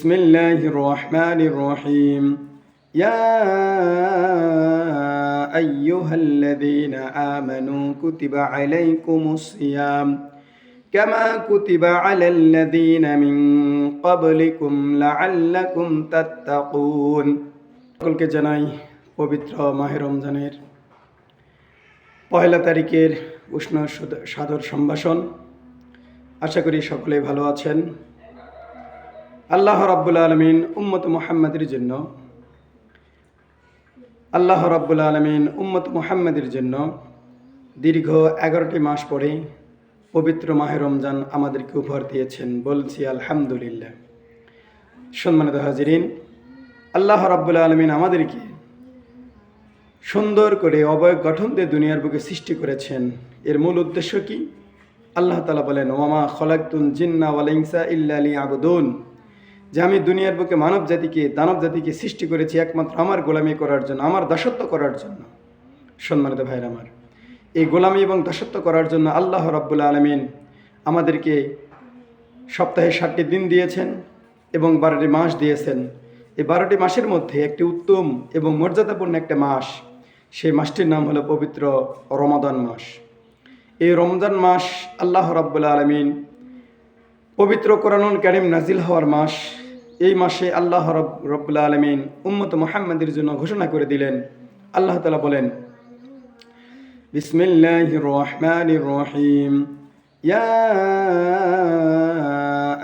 বিসমিল্লাহির রহমানির রহিম। ইয়া আইয়ুহাল্লাযীনা আমানু কুতিবা আলাইকুমুস সিয়াম কামা কুতিবা আলাল্লাযীনা মিন ক্বাবলিকুম লাআল্লাকুম তাত্তাকুন। সকলকে জানাই পবিত্র মাহে রমজানের পহেলা তারিখের উষ্ণ সাদর সম্ভাষণ। আশা করি সকলে ভালো আছেন। আল্লাহ রাব্বুল আলামিন উম্মত মুহাম্মাদের জন্য দীর্ঘ 11টি মাস পরে পবিত্র মাহে রমজান আমাদেরকে উপহার দিয়েছেন। বলছি আলহামদুলিল্লাহ। সম্মানিত হাজিরিন, আল্লাহ রাব্বুল আলামিন আমাদেরকে সুন্দর করে অবয়ব গঠন দিয়ে দুনিয়ার বুকে সৃষ্টি করেছেন। এর মূল উদ্দেশ্য কি? আল্লাহ তাআলা বলেন, ওয়ামা খলাকতুল জিন্না ওয়াল ইনসা ইল্লা লিয়াবুদুন, যে আমি দুনিয়ার বুকে মানব জাতিকে সৃষ্টি করেছি একমাত্র আমার গোলামি করার জন্য, আমার দাসত্ব করার জন্য। সম্মানিত ভাইরা আমার, এই গোলামি এবং দাসত্ব করার জন্য আল্লাহ রাব্বুল আলামিন আমাদেরকে সপ্তাহে 7টি দিন দিয়েছেন এবং 12টি মাস দিয়েছেন। এই 12টি মাসের মধ্যে একটি উত্তম এবং মর্যাদাপূর্ণ একটা মাস, সেই মাসটির নাম হলো পবিত্র রমাদান মাস। এই রমজান মাস আল্লাহ রাব্বুল আলামিন পবিত্র কোরআনুল কারীম নাজিল হওয়ার মাস। এই মাসে আল্লাহ রাব্বুল আলামিন উম্মত মুহাম্মাদের জন্য ঘোষণা করে দিলেন। আল্লাহ তাআলা বলেন, বিসমিল্লাহির রহমানির রহিম। ইয়া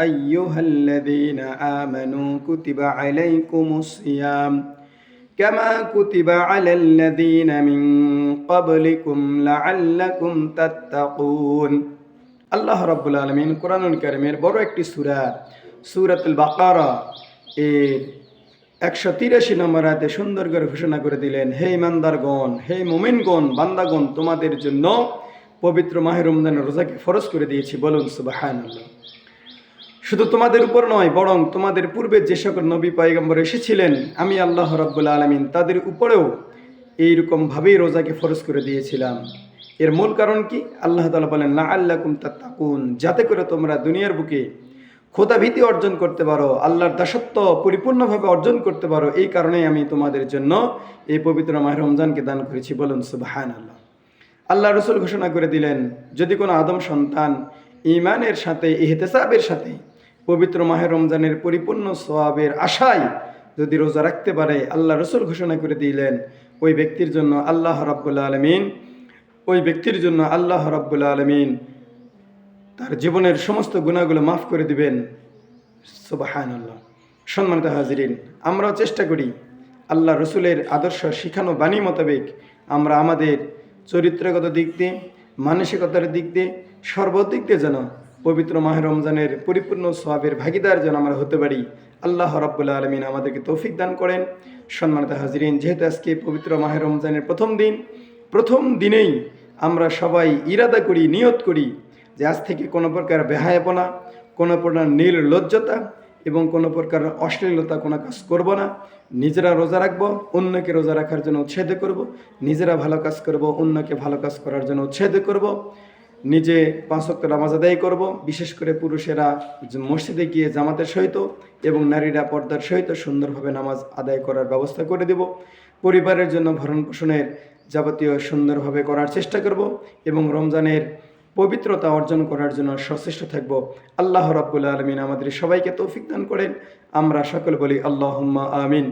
আইয়ুহাল্লাযীনা আমানু কুতিবা আলাইকুমুস সিয়াম কামা কুতিবা আলাল্লাযীনা মিন ক্বাবলিকুম লাআল্লাকুম তাত্তাকুন। আল্লাহ রাব্বুল আলামিন কোরআনুল কারীমের বড় একটি সূরাতুল বাকারা এর 183 নম্বর আয়াতে সুন্দর করে ঘোষণা করে দিলেন, হে ইমানদারগণ, হে মুমিনগণ, বান্দাগণ, তোমাদের জন্য পবিত্র মাহে রমজানের রোজাকে ফরজ করে দিয়েছি। বলুন সুবহানাল্লাহ। শুধু তোমাদের উপর নয়, বরং তোমাদের পূর্বে যে সকল নবী পয়গম্বর এসেছিলেন, আমি আল্লাহ রাব্বুল আলামিন তাদের উপরেও এইরকমভাবেই রোজাকে ফরজ করে দিয়েছিলাম। এর মূল কারণ কি? আল্লাহ তাআলা বলেন, লাআল্লাকুম তাত্তাকুন, যাতে করে তোমরা দুনিয়ার বুকে খোদাভীতি অর্জন করতে পারো, আল্লাহর দাসত্ব পরিপূর্ণভাবে অর্জন করতে পারো। এই কারণেই আমি তোমাদের জন্য এই পবিত্র মাহে রমজানকে দান করেছি। বলুন সুবহানাল্লাহ। আল্লাহ রাসূল ঘোষণা করে দিলেন, যদি কোনো আদম সন্তান ঈমানের সাথে, ইহতিসাবের সাথে পবিত্র মাহে রমজানের পরিপূর্ণ সওয়াবের আশায় যদি রোজা রাখতে পারে, আল্লাহ রাসূল ঘোষণা করে দিলেন, ওই ব্যক্তির জন্য আল্লাহ রাব্বুল আলামিন তার জীবনের সমস্ত গুনাহগুলো মাফ করে দিবেন। সুবহানাল্লাহ। সম্মানিত হাজিরিন, আমরাও চেষ্টা করি আল্লাহ রসুলের আদর্শ শিখানো বাণী মোতাবেক আমরা আমাদের চরিত্রগত দিক দিয়ে, মানসিকতার দিক দিয়ে, সর্বদিক দিয়ে যেন পবিত্র মাহে রমজানের পরিপূর্ণ সওয়াবের ভাগিদার যেন আমরা হতে পারি। আল্লাহ রাব্বুল আলামিন আমাদেরকে তৌফিক দান করেন। সম্মানিত হাজিরিন, যেহেতু আজকে পবিত্র মাহে রমজানের প্রথম দিনেই আমরা সবাই ইরাদা করি, নিয়ত করি যে আজ থেকে কোনো প্রকার বেহায়াপনা, কোনো প্রকার নির্লজ্জতা এবং কোনো প্রকার অশ্লীলতা কোনো কাজ করব না। নিজেরা রোজা রাখবো, অন্যকে রোজা রাখার জন্য উৎসাহিত করব। নিজেরা ভালো কাজ করব, অন্যকে ভালো কাজ করার জন্য উৎসাহিত করব। নিজে 5 ওয়াক্ত নামাজ আদায় করব। বিশেষ করে পুরুষেরা মসজিদে গিয়ে জামাতের সহিত এবং নারীরা পর্দার সহিত সুন্দরভাবে নামাজ আদায় করার ব্যবস্থা করে দেব। পরিবারের জন্য ভরণ পোষণের যাবতীয় সুন্দরভাবে করার চেষ্টা করব এবং রমজানের পবিত্রতা অর্জন করার জন্য সচেষ্ট থাকব। আল্লাহ রাব্বুল আলামিন আমাদের সবাইকে তৌফিক দান করেন। আমরা সকলে বলি আল্লাহুম্মা আমিন।